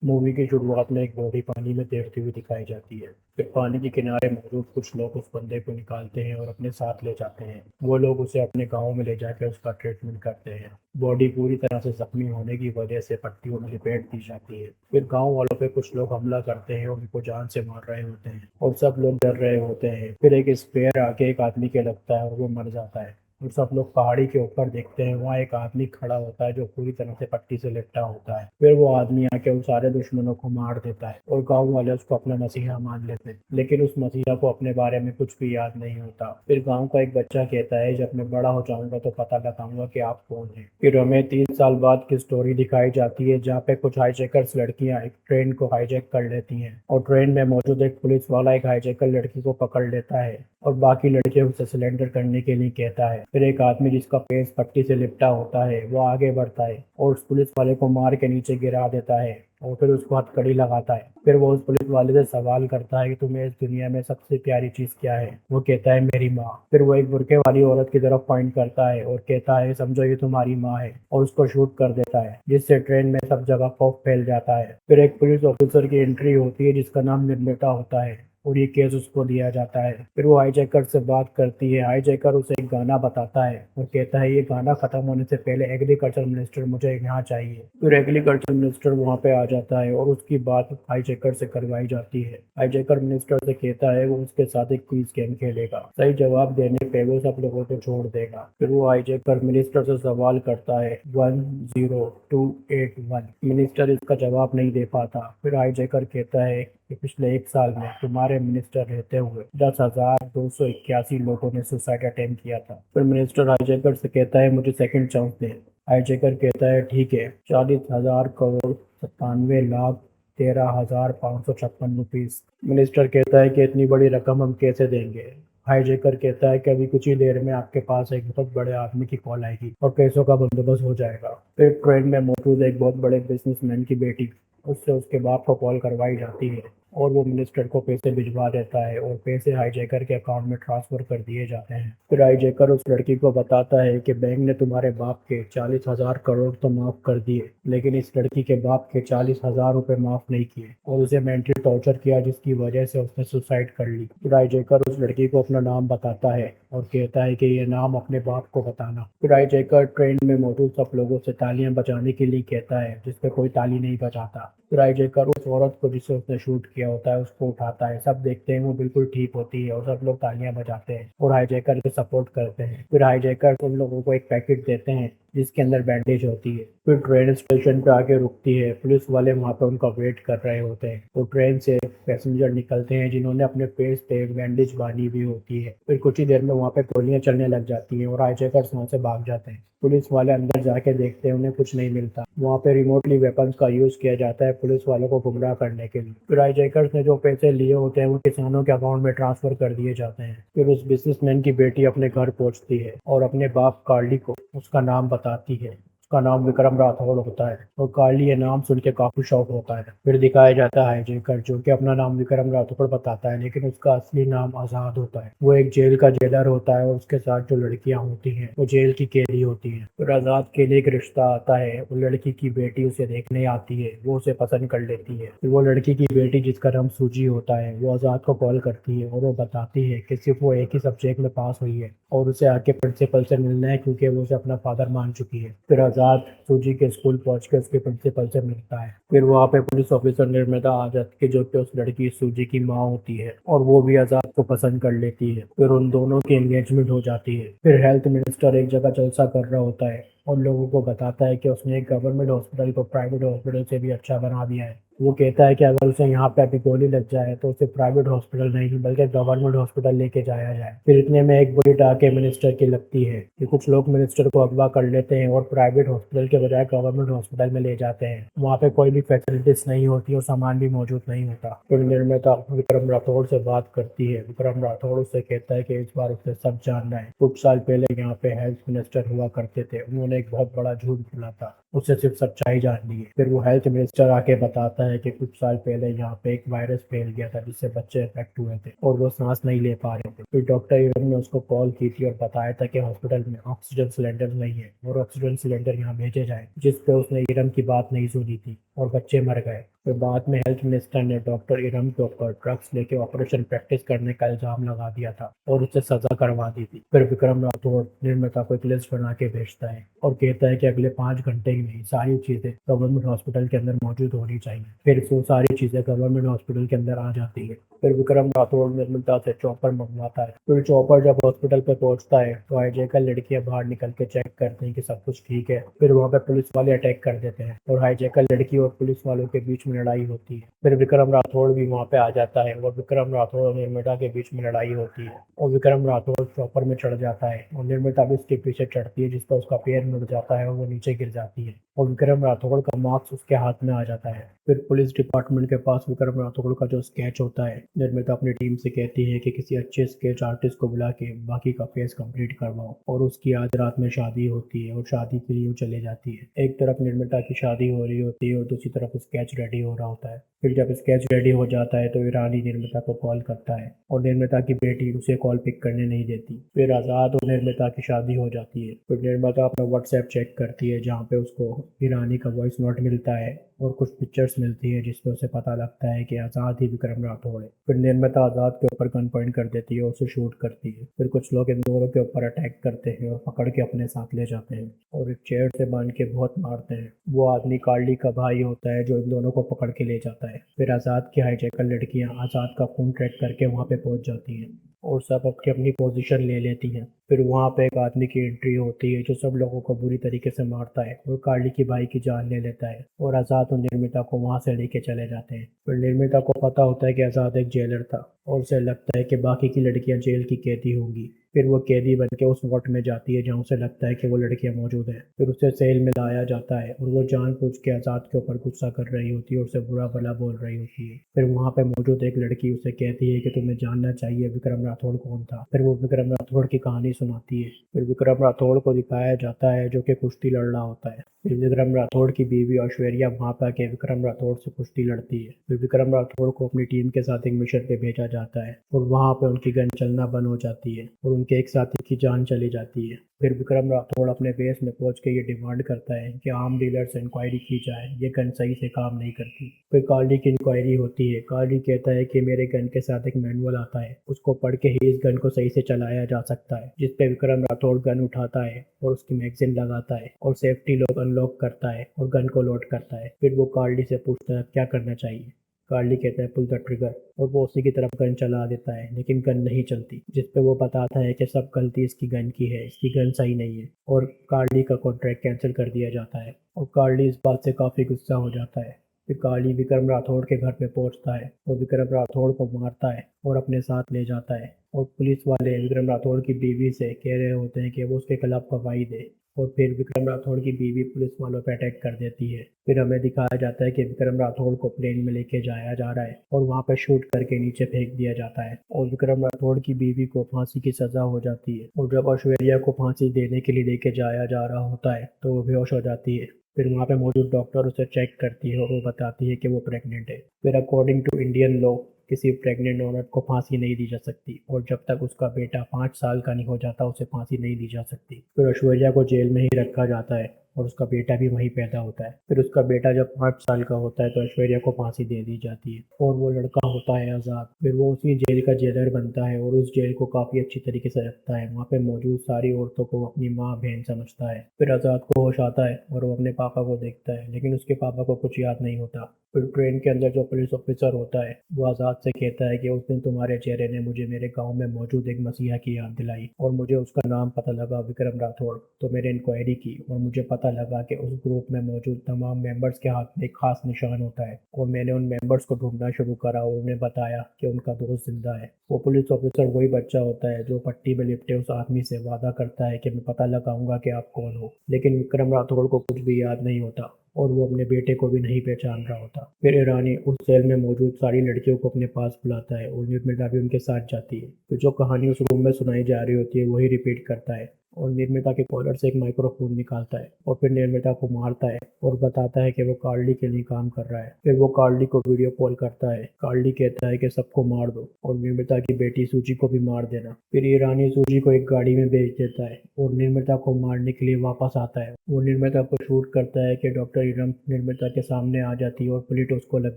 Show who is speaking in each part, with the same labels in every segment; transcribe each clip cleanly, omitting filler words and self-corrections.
Speaker 1: Movie की शुरुआत में एक बॉडी पानी में तैरती हुई दिखाई जाती है। फिर पानी के किनारे मौजूद कुछ लोग उस बंदे को निकालते हैं और अपने साथ ले जाते हैं। वो लोग उसे अपने गांव में ले जाकर उसका ट्रीटमेंट करते हैं। बॉडी पूरी तरह से जख्मी होने की वजह से पट्टियों में लपेट दी जाती है। फिर गांव वालों पे कुछ लोग हमला करते हैं और उनको जान से मार रहे होते हैं और सब लोग डर रहे होते हैं। फिर एक स्पेयर आके एक आदमी के लगता है और वो मर जाता है। और सब लोग पहाड़ी के ऊपर देखते हैं, वहाँ एक आदमी खड़ा होता है जो पूरी तरह से पट्टी से लिपटा होता है। फिर वो आदमी आके उन सारे दुश्मनों को मार देता है और गांव वाले उसको अपना मसीहा मान लेते हैं। लेकिन उस मसीहा को अपने बारे में कुछ भी याद नहीं होता। फिर गांव का एक बच्चा कहता है, जब मैं बड़ा हो जाऊंगा तो पता लगाऊंगा कि आप कौन हैं। फिर हमें 3 साल बाद की स्टोरी दिखाई जाती है, जहाँ पे कुछ हाईजैकर्स लड़कियां एक ट्रेन को हाईजैक कर लेती हैं और ट्रेन में मौजूद एक पुलिस वाला एक हाईजैकर लड़की को पकड़ लेता है और बाकी लड़के उसे सिलेंडर करने के लिए कहता है। फिर एक आदमी जिसका फेस पट्टी से लिपटा होता है वो आगे बढ़ता है और उस पुलिस वाले को मार के नीचे गिरा देता है और फिर उसको हथकड़ी लगाता है। फिर वो उस पुलिस वाले से सवाल करता है कि तुम्हें इस दुनिया में सबसे प्यारी चीज क्या है। वो कहता है मेरी माँ। फिर वो एक बुरके वाली औरत की तरफ पॉइंट करता है और कहता है समझो ये तुम्हारी माँ है, और उसको शूट कर देता है, जिससे ट्रेन में सब जगह खौफ फैल जाता है। फिर एक पुलिस ऑफिसर की एंट्री होती है जिसका नाम निर्मता होता है और ये केस उसको दिया जाता है। फिर वो हाईजैकर से बात करती है। हाईजैकर उसे एक गाना बताता है और कहता है ये गाना खत्म होने से पहले एग्रीकल्चर मिनिस्टर मुझे यहाँ चाहिए। फिर एग्रीकल्चर मिनिस्टर वहाँ पे आ जाता है और उसकी बात हाईजैकर से करवाई जाती है। हाईजैकर मिनिस्टर से कहता है वो उसके साथ एक क्विज गेम खेलेगा, सही जवाब देने पे वो सब लोगों को छोड़ देगा। फिर वो हाईजैकर मिनिस्टर से सवाल करता है 10281। मिनिस्टर इसका जवाब नहीं दे पाता। फिर हाईजैकर कहता है कि पिछले 1 साल में तुम्हारे मिनिस्टर रहते हुए 10,281 लोगों ने सुसाइड अटेम्प्ट किया था। फिर मिनिस्टर हाईजैकर से कहता है मुझे सेकंड चांस दे। हाईजैकर कहता है ठीक है, 40,00 करोड़ 97,13,556 रुपीस। मिनिस्टर कहता है कि इतनी बड़ी रकम हम कैसे देंगे। हाईजैकर कहता है कि अभी कुछ ही देर में आपके पास एक बहुत बड़े आदमी की कॉल आएगी और पैसों का बंदोबस्त हो जाएगा। फिर ट्रेन में मौजूद एक बहुत बड़े बिजनेसमैन की बेटी उससे उसके बाप को कॉल करवाई जाती है और वो मिनिस्टर को पैसे भिजवा देता है और पैसे हाईजैकर के अकाउंट में ट्रांसफर कर दिए जाते हैं। फिर हाईजैकर उस लड़की को बताता है कि बैंक ने तुम्हारे बाप के 40,000 करोड़ तो माफ कर दिए, लेकिन इस लड़की के बाप के 40,000 रुपए माफ नहीं किए और उसे मेंटली टॉर्चर किया, जिसकी वजह से उसने सुसाइड कर ली। फिर हाईजैकर उस लड़की को अपना नाम बताता है और कहता है कि ये नाम अपने बाप को बताना। फिर हाईजैकर ट्रेन में मौजूद सब लोगों से तालियां बजाने के लिए कहता है, जिसपे कोई ताली नहीं बजाता। फिर हाईजैकर उस औरत को जिसे उसने शूट किया होता है उसको उठाता है। सब देखते हैं वो बिल्कुल ठीक होती है और सब लोग तालियां बजाते हैं और हाईजैकर के सपोर्ट करते हैं। फिर हाईजैकर उन लोगों को एक पैकेट देते हैं जिसके अंदर बैंडेज होती है। फिर ट्रेन स्टेशन पे आके रुकती है। पुलिस वाले वहाँ पे उनका वेट कर रहे होते हैं और ट्रेन से पैसेंजर निकलते हैं जिन्होंने अपने फेस पे बैंडेज बांधी हुई होती है। फिर कुछ ही देर में वहाँ पे गोलियां चलने लग जाती हैं और हाईजैकर्स वहाँ से भाग जाते हैं। पुलिस वाले अंदर जाके देखते हैं, उन्हें कुछ नहीं मिलता। वहाँ पे रिमोटली वेपन्स का यूज किया जाता है पुलिस वालों को गुमराह करने के लिए। फिर हाईजैकर्स ने जो पैसे लिए होते हैं वो किसानों के अकाउंट में ट्रांसफर कर दिए जाते हैं। फिर उस बिजनेसमैन की बेटी अपने घर पहुंचती है और अपने बाप कार्ली को उसका नाम बताती है। उसका नाम विक्रम राठौड़ होता है और कार्ली ये नाम सुन के काफी शौक होता है। फिर दिखाया जाता है हाईजैकर जो कि अपना नाम विक्रम राठौड़ बताता है, लेकिन उसका असली नाम आजाद होता है। वो एक जेल का जेलर होता है और उसके साथ जो लड़कियां होती हैं वो जेल की कैदी होती हैं। फिर आजाद के लिए एक रिश्ता आता है। वो लड़की की बेटी उसे देखने आती है, वो उसे पसंद कर लेती है। फिर वो लड़की की बेटी जिसका नाम सूजी होता है वो आजाद को कॉल करती है और वो बताती है कि सिर्फ वो एक ही सब्जेक्ट में पास हुई है और उसे आके प्रिंसिपल से मिलना है क्योंकि वो उसे अपना फादर मान चुकी है। फिर आजाद सूजी के स्कूल पहुंच के उसके प्रिंसिपल से मिलता है। फिर वहाँ पे पुलिस ऑफिसर निर्मता आ जाती है जो कि उस लड़की सूजी की माँ होती है और वो भी आजाद को पसंद कर लेती है। फिर उन दोनों की एंगेजमेंट हो जाती है। फिर हेल्थ मिनिस्टर एक जगह जलसा कर रहा होता है और लोगों को बताता है कि उसने एक गवर्नमेंट हॉस्पिटल को प्राइवेट हॉस्पिटल से भी अच्छा बना दिया है। वो कहता है कि अगर उसे यहाँ पे अभी गोली लग जाए तो उसे प्राइवेट हॉस्पिटल नहीं बल्कि गवर्नमेंट हॉस्पिटल लेके जाया जाए। फिर इतने में एक बुलेट आके मिनिस्टर की लगती है कि कुछ लोग मिनिस्टर को अगवा कर लेते हैं और प्राइवेट हॉस्पिटल के बजाय गवर्नमेंट हॉस्पिटल में ले जाते हैं। वहाँ पे कोई भी फैसिलिटीज नहीं होती और सामान भी मौजूद नहीं होता। फिर निर्माता विक्रम राठौड़ से बात करती है। विक्रम राठौड़ उससे कहता है कि इस बार उसे सब जानना है। कुछ साल पहले यहाँ पे हेल्थ मिनिस्टर हुआ करते थे, उन्होंने एक बहुत बड़ा झूठ बोला था, उसे सिर्फ सच्चाई जाननी है। फिर वो हेल्थ मिनिस्टर आके बताता है कि कुछ साल पहले यहाँ पे एक वायरस फैल गया था जिससे बच्चे इफेक्ट हुए थे और वो सांस नहीं ले पा रहे थे। फिर डॉक्टर इरम ने उसको कॉल की थी और बताया था कि हॉस्पिटल में ऑक्सीजन सिलेंडर नहीं है और ऑक्सीजन सिलेंडर यहाँ भेजे जाए, जिस पे उसने इरम की बात नहीं सुनी थी और बच्चे मर गए। फिर बाद में हेल्थ मिनिस्टर ने डॉक्टर इरम के ऊपर ड्रग्स लेके ऑपरेशन प्रैक्टिस करने का इल्ज़ाम लगा दिया था और उससे सज़ा करवा दी थी। फिर विक्रम राठौड़ निर्माता को एक लिस्ट बना के भेजता है और कहता है कि अगले 5 घंटे में सारी चीज़ें गवर्नमेंट हॉस्पिटल के अंदर मौजूद होनी चाहिए। फिर वो सारी चीज़ें गवर्नमेंट हॉस्पिटल के अंदर आ जाती है। फिर विक्रम राठौड़ निर्मलता से चॉपर मंगवाता है। फिर चॉपर जब हॉस्पिटल पे पहुंचता है तो हाईजैकर लड़कियां बाहर निकल के चेक करते हैं कि सब कुछ ठीक है। फिर वहाँ पे पुलिस वाले अटैक कर देते हैं और हाईजैकर लड़की और पुलिस वालों के बीच में लड़ाई होती है। फिर विक्रम राठौड़ भी वहाँ पे आ जाता है और विक्रम राठौड़ और निर्मला के बीच में लड़ाई होती है और विक्रम राठौड़ चॉपर में चढ़ जाता है और निर्मला भी उसके पीछे चढ़ती है, जिस पर उसका पैर मुड़ जाता है और वो नीचे गिर जाती है और विक्रम राठौड़ का मार्क्स उसके हाथ में आ जाता है। फिर पुलिस डिपार्टमेंट के पास विक्रम राठौड़ का जो स्केच होता है, निर्मिता अपनी टीम से कहती है कि किसी अच्छे स्केच आर्टिस्ट को बुला के बाकी का फेस कंप्लीट करवाओ और उसकी आज रात में शादी होती है और शादी के लिए वो चले जाती है। एक तरफ निर्मिता की शादी हो रही होती है और दूसरी तरफ स्केच रेडी हो रहा होता है। फिर जब स्केच रेडी हो जाता है तो ईरानी निर्मिता को कॉल करता है और निर्मिता की बेटी उसे कॉल पिक करने नहीं देती। फिर आज़ाद और निर्मिता की शादी हो जाती है। फिर निर्मिता अपना व्हाट्सएप चेक करती है जहाँ पे उसको ईरानी का वॉइस नोट मिलता है और कुछ पिक्चर्स मिलती है जिसमें उसे पता लगता है कि आज़ाद ही विक्रम राठौड़ है। फिर निर्मिता आज़ाद के ऊपर गन पॉइंट कर देती है और उसे शूट करती है। फिर कुछ लोग इन दोनों के ऊपर अटैक करते हैं और पकड़ के अपने साथ ले जाते हैं और एक चेयर से बांध के बहुत मारते हैं। वो आदमी कार्ली का भाई होता है जो इन दोनों को पकड़ के ले जाता है। फिर आज़ाद की हाईजैकर लड़कियां आज़ाद का खून ट्रैक करके वहाँ पे पहुँच जाती हैं और सब अपनी अपनी पोजीशन ले लेती हैं। फिर वहाँ पे एक आदमी की एंट्री होती है जो सब लोगों को बुरी तरीके से मारता है और कार्ली की भाई की जान ले लेता है और आज़ाद और निर्मिता को वहाँ से लेके चले जाते हैं। फिर निर्मिता को पता होता है कि आज़ाद एक जेलर था और उसे लगता है कि बाकी की लड़कियां जेल की कैदी होंगी। फिर वो कैदी बन के उस वार्ड में जाती है जहाँ उसे लगता है कि वो लड़कियां मौजूद हैं। फिर उसे सेल में लाया जाता है और वो जानबूझ के आज़ाद के ऊपर गुस्सा कर रही होती है और उसे बुरा भला बोल रही होती है। फिर वहाँ पे मौजूद एक लड़की उसे कहती है कि तुम्हें जानना चाहिए विक्रम राठौड़ कौन था। फिर वो विक्रम राठौड़ की कहानी सुनाती है। फिर विक्रम राठौड़ को दिखाया जाता है जो कि कुश्ती लड़ रहा होता है। फिर विक्रम राठौड़ की बीवी ऐश्वर्या वहाँ पर आके विक्रम राठौड़ से कुश्ती लड़ती है। फिर विक्रम राठौड़ को अपनी टीम के साथ एक मिशन पे भेजा जाता है और वहाँ पे उनकी गन चलना बंद हो जाती है और उनके एक साथी की जान चली जाती है। फिर विक्रम राठौड़ अपने बेस में पहुंच के ये डिमांड करता है कि आर्म डीलर से इंक्वायरी की जाए, ये गन सही से काम नहीं करती। फिर कार्ली की इंक्वायरी होती है। कार्ली कहता है कि मेरे गन के साथ एक मैनुअल आता है, उसको पढ़ के ही इस गन को सही से चलाया जा सकता है। जिस पे विक्रम राठौड़ गन उठाता है और उसकी मैगजीन लगाता है और सेफ्टी लॉक अनलॉक करता है और गन को लोड करता है। फिर वो कार्ली से पूछता है क्या करना चाहिए। कार्ली कहता है पुल द ट्रिगर और वो उसी की तरफ गन चला देता है लेकिन गन नहीं चलती, जिस पे वो बताता है कि सब गलती इसकी गन की है, इसकी गन सही नहीं है और कार्ली का कॉन्ट्रैक्ट कैंसिल कर दिया जाता है और कार्ली इस बात से काफ़ी गुस्सा हो जाता है। फिर कार्ली विक्रम राठौड़ के घर पे पहुंचता है और विक्रम राठौड़ को मारता है और अपने साथ ले जाता है और पुलिस वाले विक्रम राठौड़ की बीवी से कह रहे होते हैं कि वो उसके खिलाफ गवाही दे और फिर विक्रम राठौड़ की बीवी पुलिस वालों पर अटैक कर देती है। फिर हमें दिखाया जाता है कि विक्रम राठौड़ को प्लेन में लेके जाया जा रहा है और वहाँ पर शूट करके नीचे फेंक दिया जाता है और विक्रम राठौड़ की बीवी को फांसी की सजा हो जाती है और जब ऐश्वर्या को फांसी देने के लिए लेके जाया जा रहा होता है तो वो बेहोश हो जाती है। फिर वहाँ पे मौजूद डॉक्टर उसे चेक करती है और वो बताती है कि वो प्रेग्नेंट है। फिर अकॉर्डिंग टू इंडियन लॉ किसी प्रेग्नेंट औरत को फांसी नहीं दी जा सकती और जब तक उसका बेटा 5 साल का नहीं हो जाता उसे फांसी नहीं दी जा सकती। फिर ऐश्वर्या को जेल में ही रखा जाता है और उसका बेटा भी वहीं पैदा होता है। फिर उसका बेटा जब 5 साल का होता है तो ऐश्वर्या को फांसी दे दी जाती है और वो लड़का होता है आज़ाद। फिर वो उसी जेल का जेलर बनता है और उस जेल को काफ़ी अच्छी तरीके से रखता है। वहाँ पे मौजूद सारी औरतों को अपनी माँ बहन समझता है। फिर आज़ाद को होश आता है और वो अपने पापा को देखता है लेकिन उसके पापा को कुछ याद नहीं होता। फिर ट्रेन के अंदर जो पुलिस ऑफिसर होता है वो आज़ाद से कहता है कि उस दिन तुम्हारे चेहरे ने मुझे मेरे गांव में मौजूद एक मसीहा की याद दिलाई और मुझे उसका नाम पता लगा विक्रम राठौड़। तो मैंने इंक्वायरी की और मुझे पता लगा कि उस ग्रुप में मौजूद तमाम मेंबर्स के हाथ में एक खास निशान होता है और मैंने उन मेंबर्स को ढूंढना शुरू करा और उन्हें बताया कि उनका दोस्त जिंदा है। वो पुलिस ऑफिसर वही बच्चा होता है जो पट्टी में लिपटे उस आदमी से वादा करता है कि मैं पता लगाऊंगा कि आप कौन हो, लेकिन विक्रम राठौड़ को कुछ भी याद नहीं होता और वो अपने बेटे को भी नहीं पहचान रहा होता। फिर ईरानी उस सेल में मौजूद सारी लड़कियों को अपने पास बुलाता है और निर्मला भी उनके साथ जाती है। तो जो कहानी उस रूम में सुनाई जा रही होती है वही रिपीट करता है। और निर्मिता के कॉलर से एक माइक्रोफोन निकालता है और फिर निर्मिता को मारता है और बताता है कि वो कार्ली के लिए काम कर रहा है। फिर वो कार्ली को वीडियो कॉल करता है। कार्ली कहता है कि सबको मार दो और निर्मिता की बेटी सूजी को भी मार देना। फिर ईरानी सूजी को एक गाड़ी में भेज देता है और निर्मिता को मारने के लिए वापस आता है। वो निर्मिता को शूट करता है कि डॉक्टर इरम निर्मिता के सामने आ जाती है और पुलिस उसको लग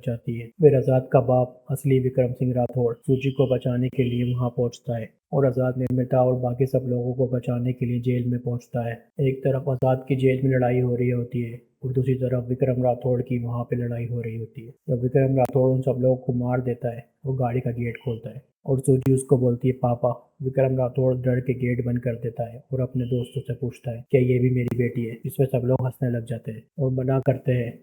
Speaker 1: जाती है। फिर आजाद का बाप असली विक्रम सिंह राठौड़ सूजी को बचाने के लिए वहां पहुंचता है और आजाद निर्मिता और बाकी सब लोगों को बचाने के लिए जेल में पहुंचता है। एक तरफ आजाद की जेल में लड़ाई हो रही होती है और दूसरी तरफ विक्रम राठौड़ की वहां पे लड़ाई हो रही होती है। जब विक्रम राठौड़ उन सब लोगों को मार देता है वो गाड़ी का गेट खोलता है और सूजी उसको बोलती है पापा। विक्रम राठौड़ डर के गेट बंद कर देता है और अपने दोस्तों से पूछता है क्या ये भी मेरी बेटी है, जिसमें सब लोग हंसने लग जाते हैं और मना करते हैं।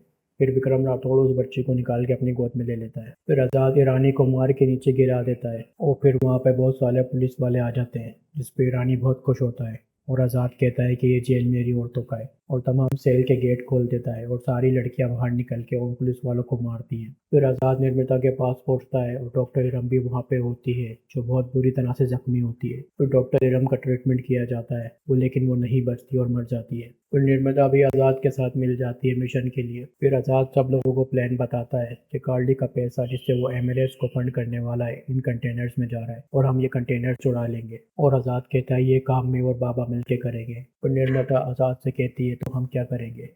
Speaker 1: फिर विक्रम राठौड़ उस बच्ची को निकाल के अपनी गोद में ले लेता है। फिर आजाद ईरानी को मार के नीचे गिरा देता है और फिर वहाँ पे बहुत सारे पुलिस वाले आ जाते हैं जिस पे ईरानी बहुत खुश होता है और आजाद कहता है कि ये जेल मेरी औरतों का है और तमाम सेल के गेट खोल देता है और सारी लड़कियां बाहर निकल के उन पुलिस वालों को मारती हैं। फिर आजाद निर्मिता के पास पहुंचता है और डॉक्टर इरम भी वहाँ पे होती है जो बहुत बुरी तरह से जख्मी होती है। फिर डॉक्टर इरम का ट्रीटमेंट किया जाता है वो, लेकिन वो नहीं बचती और मर जाती है। फिर निर्मिता भी आजाद के साथ मिल जाती है मिशन के लिए। फिर आजाद सब लोगों को प्लान बताता है कि कार्ली का पैसा जिससे वो एमएलएस को फंड करने वाला है इन कंटेनर्स में जा रहा है और हम ये कंटेनर चुरा लेंगे। और आजाद कहता है ये काम मैं और बाबा मिलके करेंगे। फिर निर्मिता आजाद से कहती है तो हम क्या करेंगे।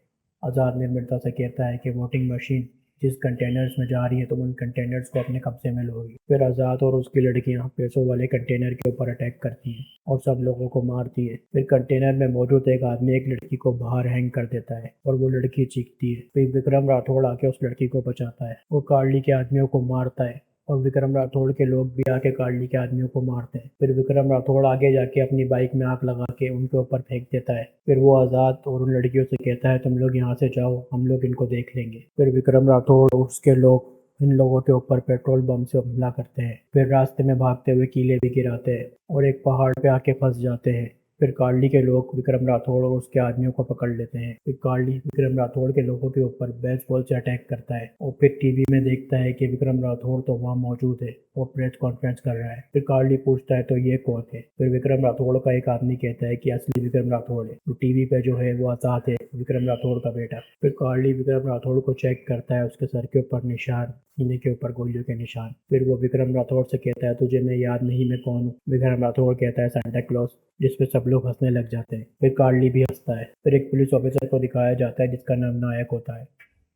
Speaker 1: आजाद निर्मिता से कहता है कि वोटिंग मशीन जिस कंटेनर्स में जा रही है तुम उन कंटेनर्स को अपने कब्जे में लोगी। फिर आजाद और उसकी लड़कियां पैसों वाले कंटेनर के ऊपर अटैक करती हैं और सब लोगों को मारती है। फिर कंटेनर में मौजूद एक आदमी एक लड़की को बाहर हैंग कर देता है और वो लड़की चीखती है। फिर विक्रम राठौड़ आके उस लड़की को बचाता है। वो कार्ली के आदमियों को मारता है और विक्रम राठौड़ के लोग भी आके कार्ली के आदमियों को मारते हैं। फिर विक्रम राठौड़ आगे जाके अपनी बाइक में आग लगा के उनके ऊपर फेंक देता है। फिर वो आजाद और उन लड़कियों से कहता है तुम लोग यहाँ से जाओ, हम लोग इनको देख लेंगे। फिर विक्रम राठौड़ और उसके लोग इन लोगों के ऊपर पेट्रोल बम से हमला करते हैं। फिर रास्ते में भागते हुए कीले भी गिराते हैं और एक पहाड़ पे आके फंस जाते हैं। फिर कार्ली के लोग विक्रम राठौड़ और उसके आदमियों को पकड़ लेते हैं। फिर कार्ली विक्रम राठौड़ के लोगों के ऊपर बेसबॉल से अटैक करता है और फिर टीवी में देखता है कि विक्रम राठौड़ तो वहाँ मौजूद है और प्रेस कॉन्फ्रेंस कर रहा है। फिर कार्ली पूछता है तो ये कौन है। फिर विक्रम राठौड़ का एक आदमी कहता है कि असली विक्रम राठौड़ है, तो टीवी पे जो है वो आजाद है, विक्रम राठौड़ का बेटा। फिर कार्ली विक्रम राठौड़ को चेक करता है, उसके सर के ऊपर निशान, सीने के ऊपर गोलियों के निशान। फिर वो विक्रम राठौड़ से कहता है तुझे मैं याद नहीं मैं कौन हूँ। विक्रम राठौड़ कहता है सांता क्लॉज, जिसपे सब लोग हंसने लग जाते हैं। फिर कार्ली भी हंसता है। फिर एक पुलिस ऑफिसर को दिखाया जाता है जिसका नाम नायक होता है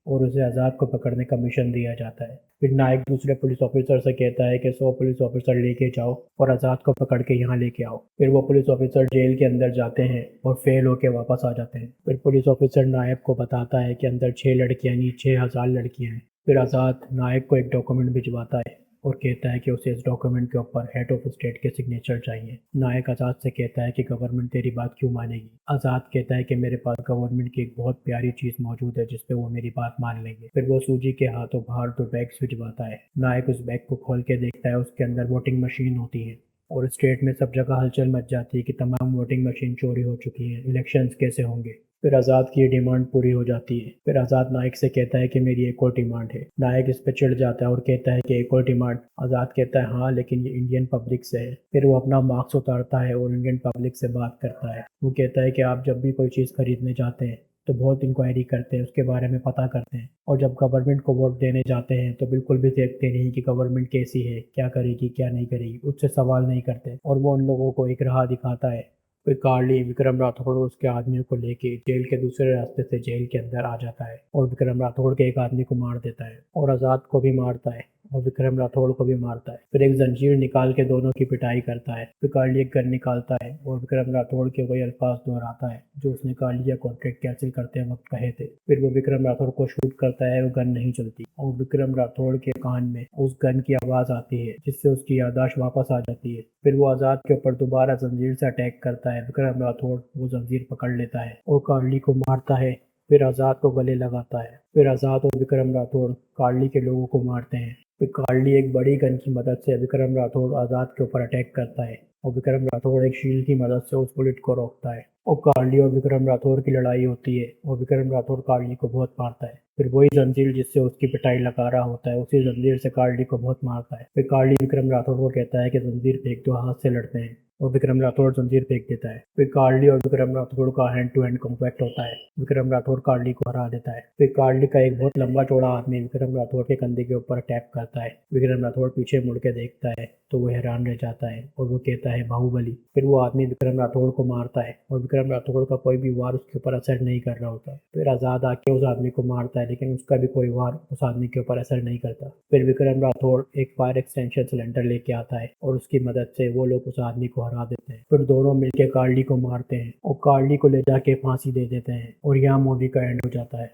Speaker 1: और उसे आजाद को पकड़ने का मिशन दिया जाता है। फिर नायक दूसरे पुलिस ऑफिसर से कहता है कि 100 पुलिस ऑफिसर लेके जाओ और आजाद को पकड़ के यहाँ लेके आओ। फिर वो पुलिस ऑफिसर जेल के अंदर जाते हैं और फेल होके वापस आ जाते हैं। फिर पुलिस ऑफिसर नायक को बताता है कि अंदर 6 लड़कियां नहीं 6000 लड़कियां हैं। फिर आजाद नायक को एक डॉक्यूमेंट भिजवाता है और कहता है कि उसे इस डॉक्यूमेंट के ऊपर हेड ऑफ स्टेट के सिग्नेचर चाहिए। नायक आजाद से कहता है कि गवर्नमेंट तेरी बात क्यों मानेगी। आजाद कहता है कि मेरे पास गवर्नमेंट की एक बहुत प्यारी चीज मौजूद है जिसपे वो मेरी बात मान लेंगे। फिर वो सूजी के हाथों बाहर 2 बैग्स भिजवाता है। नायक उस बैग को खोल के देखता है, उसके अंदर वोटिंग मशीन होती है और स्टेट में सब जगह हलचल मच जाती है कि तमाम वोटिंग मशीन चोरी हो चुकी है, इलेक्शंस कैसे होंगे। फिर आज़ाद की डिमांड पूरी हो जाती है। फिर आज़ाद नायक से कहता है कि मेरी एक और डिमांड है। नायक इस पर चिढ़ जाता है और कहता है कि एक और डिमांड। आज़ाद कहता है हाँ, लेकिन ये इंडियन पब्लिक से है। फिर वो अपना मार्क्स उतारता है और इंडियन पब्लिक से बात करता है। वो कहता है कि आप जब भी कोई चीज़ खरीदने जाते हैं तो बहुत इंक्वायरी करते हैं, उसके बारे में पता करते हैं, और जब गवर्नमेंट को वोट देने जाते हैं तो बिल्कुल भी देखते नहीं कि गवर्नमेंट कैसी है, क्या करेगी क्या नहीं करेगी, उससे सवाल नहीं करते। और वो उन लोगों को एक राह दिखाता है। फिर कार्ली विक्रम राठौड़ और उसके आदमियों को लेके जेल के दूसरे रास्ते से जेल के अंदर आ जाता है और विक्रम राठौड़ के एक आदमी को मार देता है और आज़ाद को भी मारता है और विक्रम राठौड़ को भी मारता है। फिर एक जंजीर निकाल के दोनों की पिटाई करता है। फिर कार्ली एक गन निकालता है और विक्रम राठौड़ के वही अल्फाज दोहराता है जो उसने कार्ली कॉन्ट्रैक्ट कैंसिल करते वक्त कहे थे। फिर वो विक्रम राठौड़ को शूट करता है, वो गन नहीं चलती और विक्रम राठौड़ के कान में उस गन की आवाज़ आती है जिससे उसकी याददाश्त वापस आ जाती है। फिर वो आज़ाद के ऊपर दोबारा जंजीर से अटैक करता है। विक्रम राठौड़ वो जंजीर पकड़ लेता है और कार्ली को मारता है। फिर आज़ाद को गले लगाता है। फिर आज़ाद और विक्रम राठौड़ कार्ली के लोगों को मारते हैं। फिर कार्ली एक बड़ी गन की मदद से विक्रम राठौड़ आज़ाद के ऊपर अटैक करता है और विक्रम राठौड़ एक शील्ड की मदद से उस बुलेट को रोकता है और कार्ली और विक्रम राठौड़ की लड़ाई होती है और विक्रम राठौड़ कार्ली को बहुत मारता है। फिर वही जंजीर जिससे उसकी पिटाई लगा रहा होता है उसी जंजीर से कार्ली को बहुत मारता है। फिर कार्ली विक्रम राठौड़ को कहता है कि जंजीर फेंक दो, हाथ से लड़ते हैं। और विक्रम राठौड़ जंजीर फेंक देता है। फिर कार्ली और विक्रम राठौड़ का हैंड टू हैंड कॉम्पैक्ट होता है। विक्रम राठौड़ कार्ली को हरा देता है। फिर कार्ली का एक बहुत लंबा चौड़ा आदमी विक्रम राठौड़ के कंधे के ऊपर टैप करता है। विक्रम राठौड़ पीछे मुड़ के देखता है तो वो हैरान रह जाता है और वो कहता है बाहुबली। फिर वो आदमी विक्रम राठौड़ को मारता है और विक्रम राठौड़ का कोई भी वार उसके ऊपर असर नहीं कर रहा होता। फिर आजाद आके उस आदमी को मारता है लेकिन उसका भी कोई वार उस आदमी के ऊपर असर नहीं करता। फिर विक्रम राठौड़ एक फायर एक्सटेंशन सिलेंडर लेके आता है और उसकी मदद से वो लोग उस आदमी को हरा देते हैं। फिर दोनों मिलकर कार्ली को मारते हैं और कार्ली को ले जाके फांसी दे देते हैं और यहाँ मूवी का एंड हो जाता है।